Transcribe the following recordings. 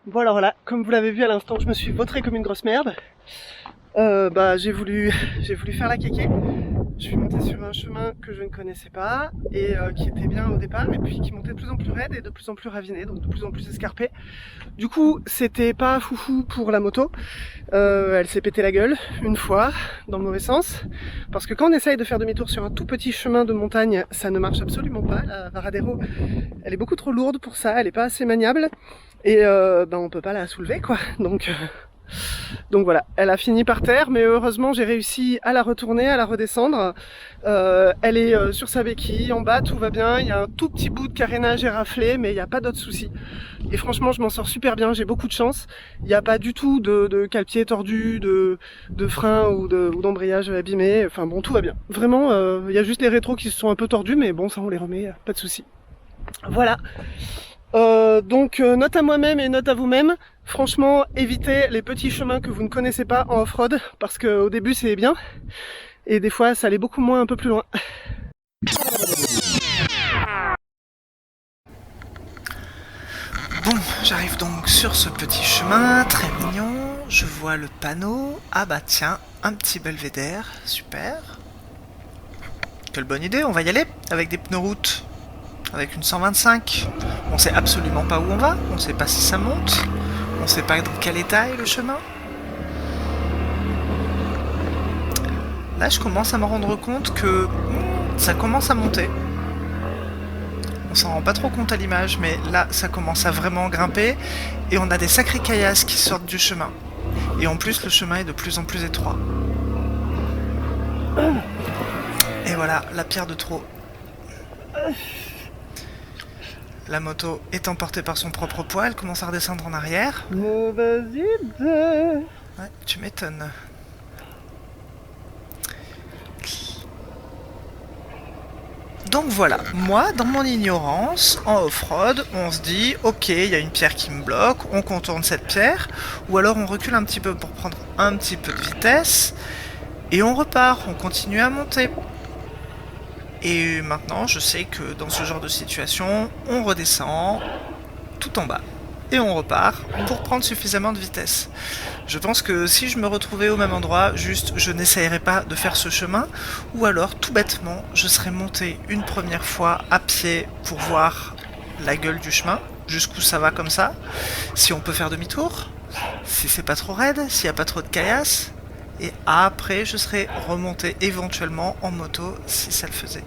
Bon alors là, comme vous l'avez vu à l'instant, je me suis vautrée comme une grosse merde. J'ai voulu faire la kéké. Je suis montée sur un chemin que je ne connaissais pas et qui était bien au départ et puis qui montait de plus en plus raide et de plus en plus raviné, donc de plus en plus escarpé. Du coup, c'était pas foufou pour la moto. Elle s'est pété la gueule une fois, dans le mauvais sens, parce que quand on essaye de faire demi-tour sur un tout petit chemin de montagne, ça ne marche absolument pas. La Varadero, elle est beaucoup trop lourde pour ça, elle est pas assez maniable et on peut pas la soulever quoi. Donc voilà, elle a fini par terre, mais heureusement j'ai réussi à la retourner, à la redescendre. Elle est sur sa béquille, en bas tout va bien, il y a un tout petit bout de carénage éraflé, mais il n'y a pas d'autres soucis. Et franchement je m'en sors super bien, j'ai beaucoup de chance. Il n'y a pas du tout de cale-pied tordu, de frein ou d'embrayage abîmé, enfin bon tout va bien. Vraiment, il y a juste les rétros qui se sont un peu tordus, mais bon ça on les remet, pas de soucis. Voilà. Note à moi-même et note à vous-même, franchement évitez les petits chemins que vous ne connaissez pas en off-road parce qu'au début c'est bien et des fois ça allait beaucoup moins un peu plus loin. Bon, j'arrive donc sur ce petit chemin très mignon, je vois le panneau, ah bah tiens, un petit belvédère, super. Quelle bonne idée, on va y aller avec des pneus route. Avec une 125, on sait absolument pas où on va, on sait pas si ça monte, on sait pas dans quel état est le chemin. Là, je commence à me rendre compte que ça commence à monter. On s'en rend pas trop compte à l'image, mais là, ça commence à vraiment grimper et on a des sacrées caillasses qui sortent du chemin. Et en plus, le chemin est de plus en plus étroit. Et voilà, la pierre de trop. La moto est emportée par son propre poids, elle commence à redescendre en arrière. Mauvaise idée. Ouais, tu m'étonnes. Donc voilà, moi, dans mon ignorance, en off-road, on se dit, ok, il y a une pierre qui me bloque, on contourne cette pierre, ou alors on recule un petit peu pour prendre un petit peu de vitesse, et on repart, on continue à monter. Et maintenant, je sais que dans ce genre de situation, on redescend tout en bas et on repart pour prendre suffisamment de vitesse. Je pense que si je me retrouvais au même endroit, juste je n'essayerais pas de faire ce chemin, ou alors tout bêtement, je serais monté une première fois à pied pour voir la gueule du chemin, jusqu'où ça va comme ça, si on peut faire demi-tour, si c'est pas trop raide, s'il n'y a pas trop de caillasses. Et après, je serais remonté éventuellement en moto si ça le faisait.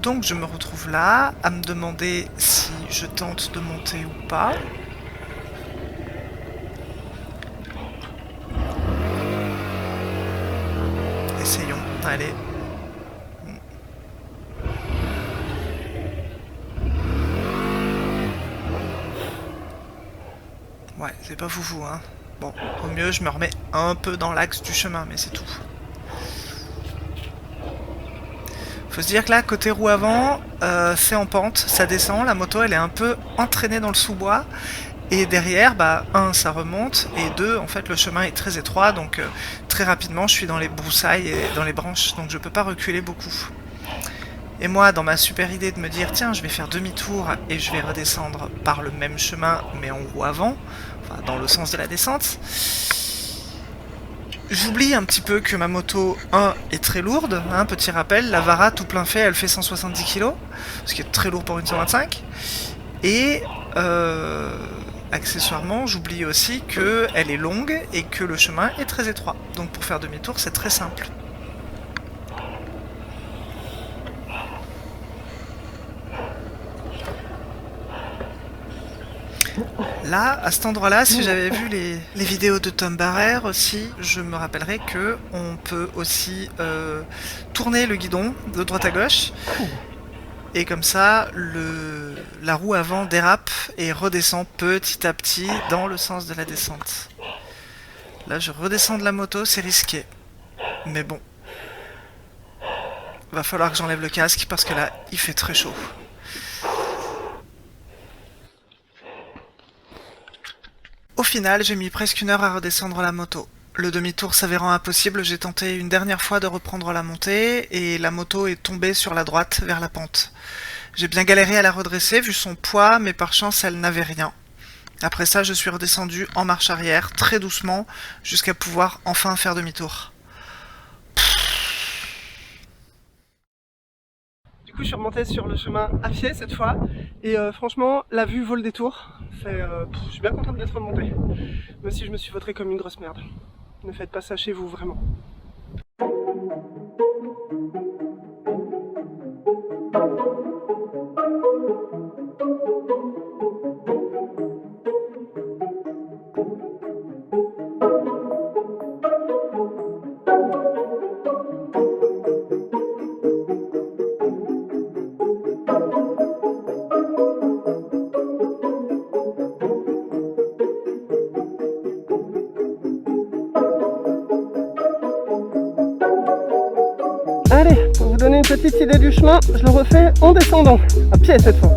Donc je me retrouve là, à me demander si je tente de monter ou pas. Essayons, allez. Ouais, c'est pas foufou, hein. Bon, au mieux, je me remets un peu dans l'axe du chemin, mais c'est tout. Faut se dire que là, côté roue avant, c'est en pente, ça descend, la moto, elle est un peu entraînée dans le sous-bois. Et derrière, un, ça remonte, et deux, en fait, le chemin est très étroit, donc très rapidement, je suis dans les broussailles et dans les branches, donc je peux pas reculer beaucoup. Et moi, dans ma super idée de me dire, tiens, je vais faire demi-tour et je vais redescendre par le même chemin, mais en roue avant, enfin, dans le sens de la descente, j'oublie un petit peu que ma moto 1 est très lourde, hein, petit rappel, la Vara tout plein fait, elle fait 170 kg, ce qui est très lourd pour une 125, et accessoirement, j'oublie aussi qu'elle est longue et que le chemin est très étroit, donc pour faire demi-tour, c'est très simple. Là, à cet endroit-là, si j'avais vu les vidéos de Tom Barrère aussi, je me rappellerais que on peut aussi tourner le guidon de droite à gauche. Et comme ça, la roue avant dérape et redescend petit à petit dans le sens de la descente. Là, je redescends de la moto, c'est risqué. Mais bon. Va falloir que j'enlève le casque parce que là, il fait très chaud. Au final, j'ai mis presque une heure à redescendre la moto. Le demi-tour s'avérant impossible, j'ai tenté une dernière fois de reprendre la montée et la moto est tombée sur la droite vers la pente. J'ai bien galéré à la redresser vu son poids, mais par chance elle n'avait rien. Après ça, je suis redescendu en marche arrière, très doucement, jusqu'à pouvoir enfin faire demi-tour. Du coup, je suis remontée sur le chemin à pied cette fois, et franchement, la vue vaut le détour. Je suis bien contente d'être remontée, même si je me suis vautrée comme une grosse merde. Ne faites pas ça chez vous, vraiment. Allez, pour vous donner une petite idée du chemin, je le refais en descendant, à pied cette fois.